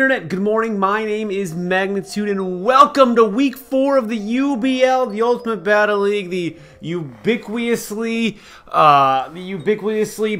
Internet? Good morning, my name is Magnitude, and welcome to Week 4 of the UBL, the Ultimate Battle League, the ubiquitously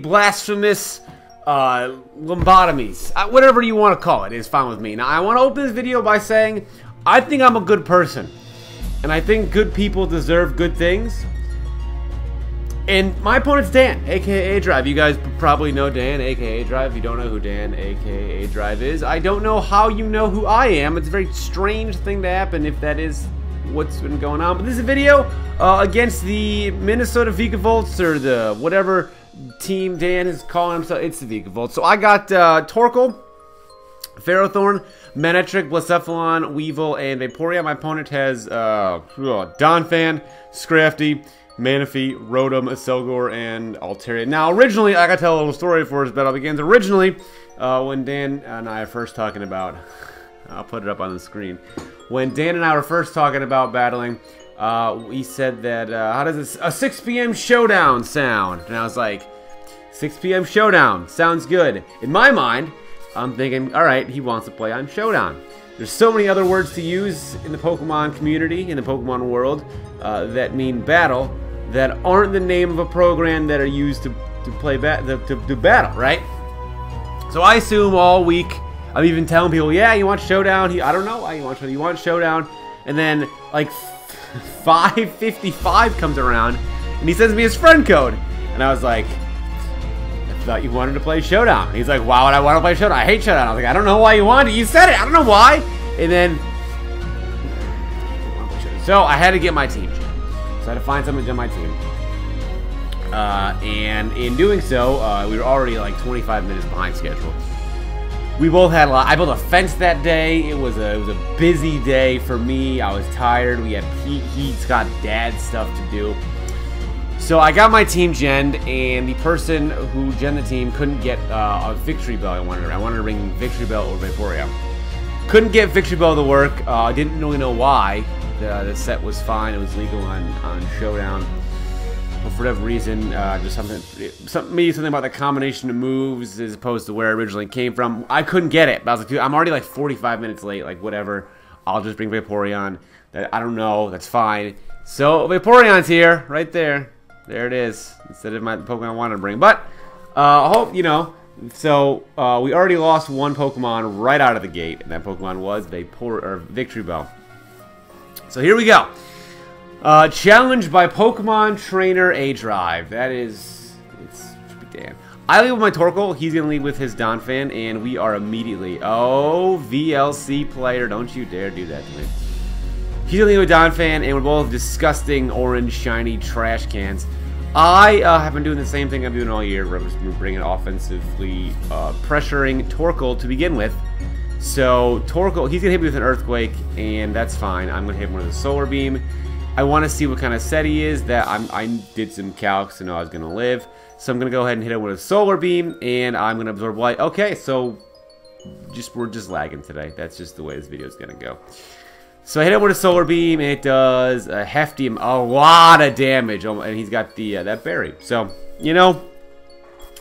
blasphemous lobotomies. Whatever you want to call it is fine with me. Now, I want to open this video by saying, I think I'm a good person, and I think good people deserve good things. And my opponent's Dan, aka aDrive. You guys probably know Dan, aka aDrive. If you don't know who Dan, aka aDrive is, I don't know how you know who I am. It's a very strange thing to happen if that is what's been going on. But this is a video against the Minnesota Vikavolts, or the whatever team Dan is calling himself. It's the Vikavolts. So I got Torkoal, Ferrothorn, Manectric, Blacephalon, Weevil, and Vaporeon. My opponent has Donphan, Scrafty, Manaphy, Rotom, Acelgor, and Altaria. Now, originally, I gotta tell a little story before this battle begins. Originally, when Dan and I are first talking about, I'll put it up on the screen. When Dan and I were first talking about battling, he said that, how does this, a 6 p.m. showdown sound? And I was like, 6 p.m. showdown, sounds good. In my mind, I'm thinking, alright, he wants to play on Showdown. There's so many other words to use in the Pokemon community, in the Pokemon world, that mean battle, that aren't the name of a program that are used to play to battle, right? So I assume all week I'm even telling people, yeah, you want Showdown? I don't know why you want Showdown. You want Showdown, and then like 5:55 comes around, and he sends me his friend code, and I was like, I thought you wanted to play Showdown. And he's like, why would I want to play Showdown? I hate Showdown. I was like, I don't know why you want it. You said it. I don't know why. And then, so I had to get my team. So I had to find someone to join my team. And in doing so, we were already like 25 minutes behind schedule. We both had a lot. I built a fence that day. It was a busy day for me. I was tired. We had he's got dad stuff to do. So I got my team genned, and the person who genned the team couldn't get a Victory Bell. I wanted to ring Victory Bell over Vaporeon. Couldn't get Victory Bell to work. Didn't really know why. The set was fine. It was legal on Showdown. But for whatever reason, just maybe something about the combination of moves as opposed to where it originally came from. I couldn't get it. But I was like, dude, I'm already like 45 minutes late. Like, whatever. I'll just bring Vaporeon. I don't know. That's fine. So, Vaporeon's here. Right there. There it is. Instead of my Pokemon I wanted to bring. But, I hope, you know. So, we already lost one Pokemon right out of the gate. And that Pokemon was Victory Bell. So here we go. Challenged by Pokemon Trainer aDrive. That is, it should be Dan. I lead with my Torkoal. He's gonna lead with his Donphan, and we are immediately. Oh, VLC player! Don't you dare do that to me. He's gonna lead with Donphan, and we're both disgusting orange shiny trash cans. I have been doing the same thing I'm doing all year. We're just bringing offensively, pressuring Torkoal to begin with. So, Torkoal, he's going to hit me with an Earthquake, and that's fine. I'm going to hit him with a Solar Beam. I want to see what kind of set he is. I did some calcs to know I was going to live. So I'm going to go ahead and hit him with a Solar Beam, and I'm going to absorb Light. Okay, so we're just lagging today. That's just the way this video is going to go. So I hit him with a Solar Beam, and it does a hefty, a lot of damage. And he's got the that berry. So, you know,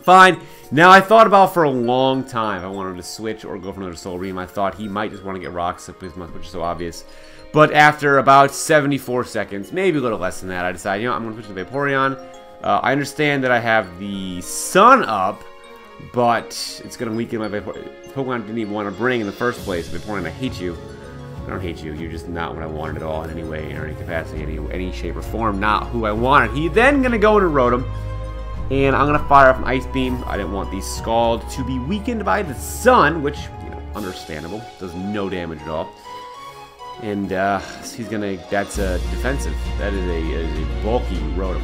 fine. Now, I thought about for a long time if I wanted to switch or go for another Solar Beam. I thought he might just want to get Rocks, which is so obvious. But after about 74 seconds, maybe a little less than that, I decided, you know, I'm going to switch to Vaporeon. I understand that I have the Sun up, but it's going to weaken my Vaporeon. Pokemon I didn't even want to bring in the first place. Vaporeon, I hate you. I don't hate you. You're just not what I wanted at all in any way, or any capacity, any shape or form. Not who I wanted. He then going to go into Rotom. And I'm going to fire off an Ice Beam. I didn't want the Scald to be weakened by the Sun, which, you know, understandable. Does no damage at all. And he's going to, that's defensive. That is a bulky Rotom.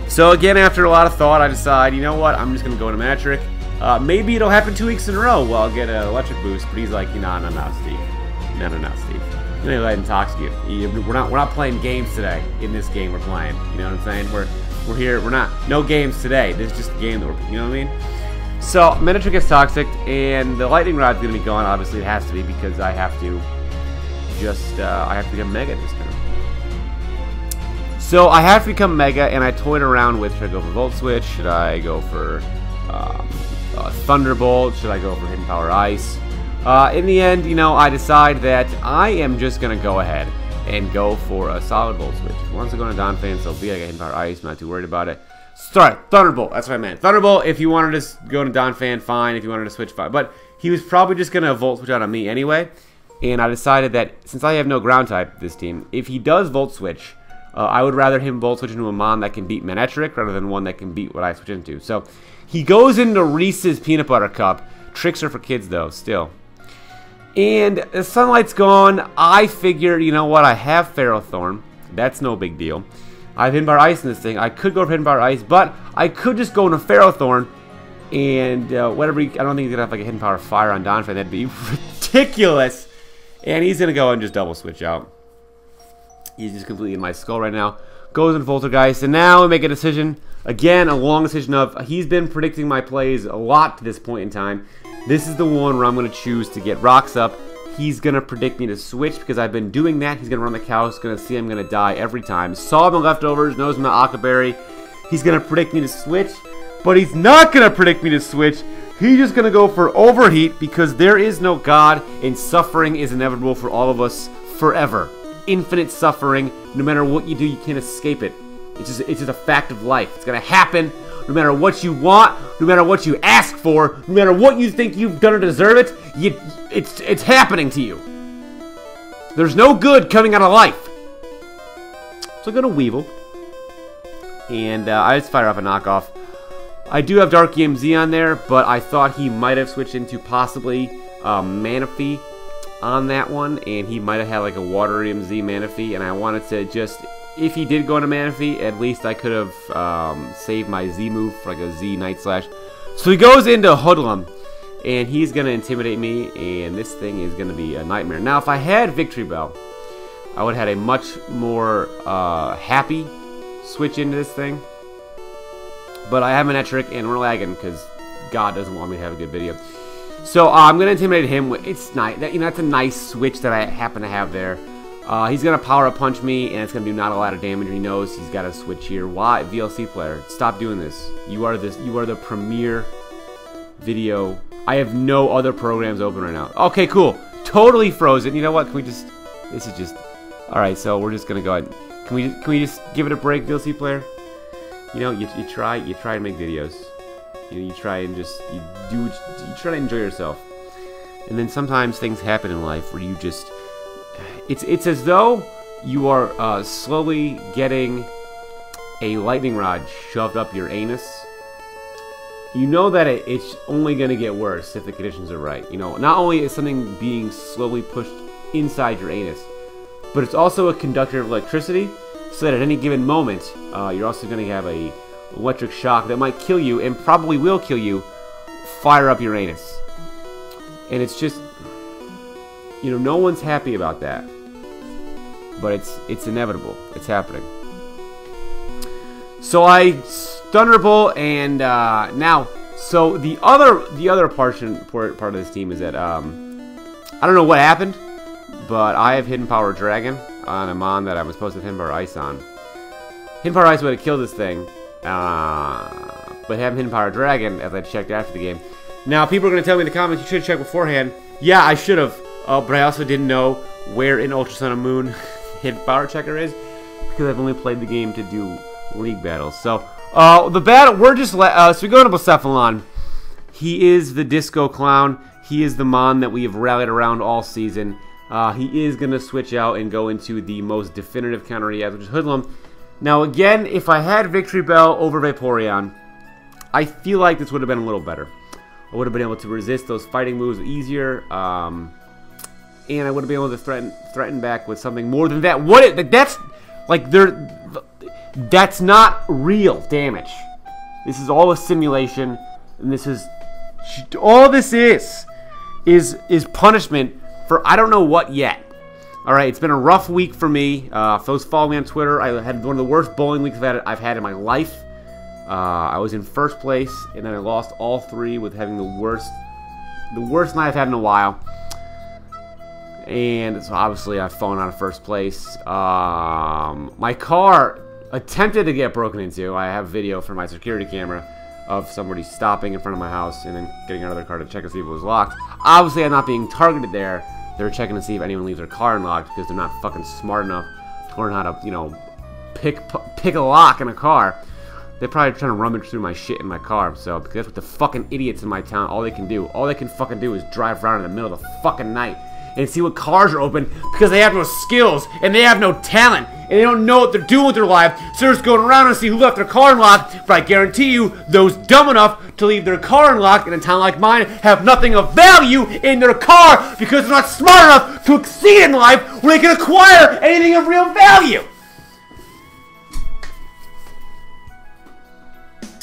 So again, after a lot of thought, I decide, you know what, I'm just going to go into Manectric. Maybe it'll happen 2 weeks in a row. Well, I'll get an Electric Boost, but he's like, no, Steve. No, Steve. I'm going to go ahead and Toxic you. We're not playing games today in this game we're playing. You know what I'm saying? We're here, no games today. This is just a game that we're, you know what I mean? So, Manectric gets Toxic, and the Lightning Rod's gonna be gone. Obviously, it has to be, because I have to become Mega this turn. So, I have to become Mega, and I toyed around with, should I go for Volt Switch? Should I go for, Thunderbolt? Should I go for Hidden Power Ice? In the end, you know, I decide that I am just going to go ahead and go for a Solid Volt switch. If he wants to go into Donphan, so be I got Hidden Power Ice. I'm not too worried about it. Sorry, Thunderbolt. That's what I meant. Thunderbolt, if you wanted to go into Donphan, fine. If you wanted to switch, fine. But he was probably just going to Volt Switch out on me anyway. And I decided that since I have no ground type this team, if he does Volt Switch, I would rather him Volt Switch into a Mon that can beat Manectric rather than one that can beat what I switch into. So he goes into Reese's Peanut Butter Cup. Tricks are for kids, though, still. And the Sunlight's gone. I figured, you know what, I have Ferrothorn. That's no big deal. I have Hidden Power Ice in this thing. I could go for Hidden Power Ice, but I could just go into Ferrothorn and whatever. I don't think he's going to have like a Hidden Power Fire on Donphan. That'd be ridiculous. And he's going to go and just double switch out. He's just completely in my skull right now. Goes in Poltergeist. And now we make a decision. Again, a long decision of, he's been predicting my plays a lot to this point in time. This is the one where I'm going to choose to get rocks up. He's going to predict me to switch because I've been doing that. He's going to run the cow. He's going to see I'm going to die every time. Saw the leftovers. Knows I'm the Ockaberry. He's going to predict me to switch. But he's not going to predict me to switch. He's just going to go for Overheat because there is no God and suffering is inevitable for all of us forever. Infinite suffering. No matter what you do, you can't escape it. It's just a fact of life. It's going to happen no matter what you want, no matter what you ask for, no matter what you think you've done to deserve it, it's happening to you. There's no good coming out of life. So I go to Weevil. And I just fire off a knockoff. I do have Dark EMZ on there, but I thought he might have switched into possibly Manaphy on that one, and he might have had like a Water EMZ Manaphy, and I wanted to just, if he did go into Manaphy, at least I could have saved my Z move for like a Z Night Slash. So he goes into Hoodlum, and he's going to intimidate me, and this thing is going to be a nightmare. Now, if I had Victory Bell, I would have had a much more happy switch into this thing. But I have Manectric, and we're lagging because God doesn't want me to have a good video. So I'm going to intimidate him. It's nice. That's a nice switch that I happen to have there. He's going to Power Up Punch me, and it's going to do not a lot of damage. He knows he's got a switch here. Why? VLC player, stop doing this. You are the premier video. I have no other programs open right now. Okay, cool. Totally frozen. You know what? Can we just... This is just... Alright, so we're just going to go ahead. Can we just give it a break, VLC player? You know, you try to make videos. You know, you try and just you try to enjoy yourself. And then sometimes things happen in life where you just it's as though you are slowly getting a lightning rod shoved up your anus. You know that it's only going to get worse if the conditions are right. You know, not only is something being slowly pushed inside your anus, but it's also a conductor of electricity. So that at any given moment, you're also going to have a electric shock that might kill you, and probably will kill you, fire up your anus. And it's just, you know, no one's happy about that. But it's inevitable. It's happening. So I Thunderbolt, and now, so the other part of this team is that I don't know what happened, but I have Hidden Power Dragon on a Mon that I was supposed to have Hidden Power Ice on. Hidden Power Ice would have killed this thing, but having Hidden Power Dragon, as I checked after the game. Now, people are going to tell me in the comments, you should have checked beforehand. Yeah, I should have, but I also didn't know where in Ultra Sun and Moon Hidden Power Checker is, because I've only played the game to do League battles. So, the battle, so we go to Blacephalon. He is the Disco Clown. He is the Mon that we have rallied around all season. He is going to switch out and go into the most definitive counter he has, which is Hoodlum. Now, again, if I had Victory Bell over Vaporeon, I feel like this would have been a little better. I would have been able to resist those fighting moves easier, and I would have been able to threaten back with something more than that. That's not real damage. This is all a simulation, and this is all this is punishment for I don't know what yet. Alright, it's been a rough week for me. For those following me on Twitter, I had one of the worst bowling weeks I've had in my life. I was in first place, and then I lost all three with having the worst night I've had in a while. And so obviously I've fallen out of first place. My car attempted to get broken into. I have video from my security camera. of somebody stopping in front of my house and then getting out of their car to check to see if it was locked. Obviously, I'm not being targeted there. They're checking to see if anyone leaves their car unlocked because they're not fucking smart enough to learn how to, you know, pick a lock in a car. They're probably trying to rummage through my shit in my car. So, because that's what the fucking idiots in my town, all they can do. All they can fucking do is drive around in the middle of the fucking night and see what cars are open because they have no skills and they have no talent and they don't know what they're doing with their life, so they're just going around and see who left their car unlocked. But I guarantee you, those dumb enough to leave their car unlocked in a town like mine have nothing of value in their car because they're not smart enough to exceed in life where they can acquire anything of real value.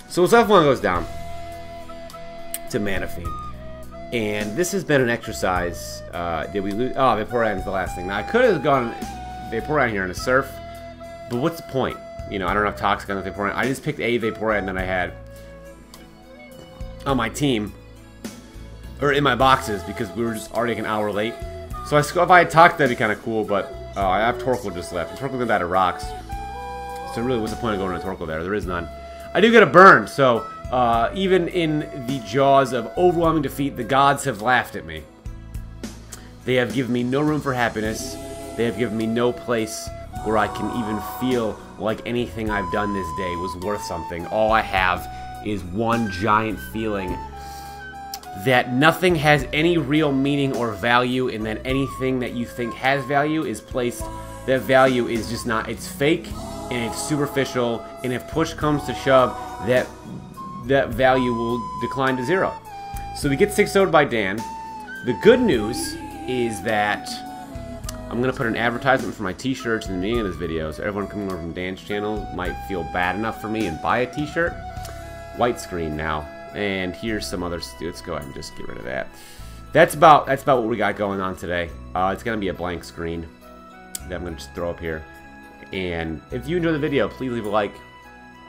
So stuff one goes down to Manaphy. And this has been an exercise. Did we lose? Oh, Vaporeon's the last thing. Now, I could have gone Vaporeon here on a surf, but what's the point? You know, I don't have Toxic on the Vaporeon. I just picked a Vaporeon that I had on my team, or in my boxes, because we were just already like an hour late. So if I had Toxic, that'd be kind of cool, but I have Torkoal just left. And Torkoal's out of rocks. So really, what's the point of going to Torkoal there? There is none. I do get a burn, so even in the jaws of overwhelming defeat, the gods have laughed at me. They have given me no room for happiness. They have given me no place where I can even feel like anything I've done this day was worth something. All I have is one giant feeling that nothing has any real meaning or value, and that anything that you think has value is placed. That value is just not, it's fake, and it's superficial, and if push comes to shove, that value will decline to 0. So we get 6-0'd by Dan. The good news is that I'm going to put an advertisement for my t-shirts in the beginning of this video, so everyone coming over from Dan's channel might feel bad enough for me and buy a t-shirt. White screen now. And here's some other, let's go ahead and just get rid of that. That's about what we got going on today. It's going to be a blank screen that I'm going to just throw up here. And if you enjoy the video, please leave a like.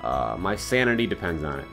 My sanity depends on it.